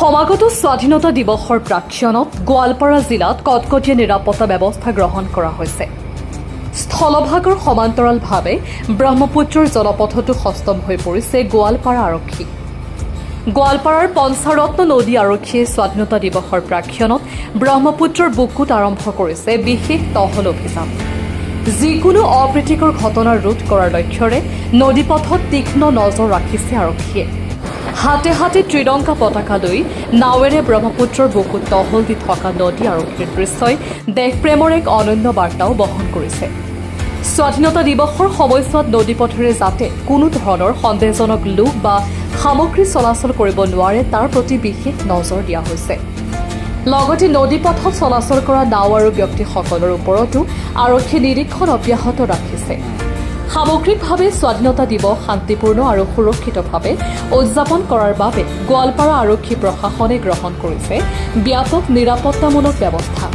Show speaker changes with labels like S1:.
S1: সমাগত স্বাধীনতা দিৱসৰ প্ৰাক্ষণত গোৱালপাৰা জিলাত কটকটীয়া নিৰাপত্তা ব্যৱস্থা গ্ৰহণ কৰা হৈছে। স্থলভাগৰ সমান্তৰালভাৱে ব্ৰহ্মপুত্ৰৰ জলপথতো সষ্টম হৈ পৰিছে গোৱালপাৰা আৰক্ষী। গোৱালপাৰাৰ পঞ্চৰত্ন নদী আৰক্ষীয়ে স্বাধীনতা দিৱসৰ প্ৰাক্ষণত ব্ৰহ্মপুত্ৰৰ বুকুত আৰম্ভ কৰিছে বিশেষ টহল অভিযান। যিকোনো অপ্ৰীতিকৰ ঘটনা ৰোধ কৰাৰ লক্ষ্যৰে নদীপথত তীক্ষ্ণ নজৰ ৰাখিছে আৰক্ষীয়ে। হাতে হাতে ত্ৰিৰংগা পতাকা লৈ নাৱেৰে ব্ৰহ্মপুত্ৰৰ বুকুত টহল দি থকা নদী আৰক্ষীৰ দৃশ্যই দেশপ্ৰেমৰ এক অনন্য বাৰ্তাও বহন কৰিছে। স্বাধীনতা দিৱসৰ সময়ছোৱাত নদীপথেৰে যাতে কোনো ধৰণৰ সন্দেহজনক লোক বা সামগ্ৰী চলাচল কৰিব নোৱাৰে তাৰ প্ৰতি বিশেষ নজৰ দিয়া হৈছে। লগতে নদীপথত চলাচল কৰা নাও আৰু ব্যক্তিসকলৰ ওপৰতো আৰক্ষী নিৰীক্ষণ অব্যাহত ৰাখিছে। সামগ্ৰিকভাৱে স্বাধীনতা দিৱস শান্তিপূৰ্ণ আৰু সুৰক্ষিতভাৱে উদযাপন কৰাৰ বাবে গোৱালপাৰা আৰক্ষী প্ৰশাসনে গ্ৰহণ কৰিছে ব্যাপক নিৰাপত্তামূলক ব্যৱস্থা।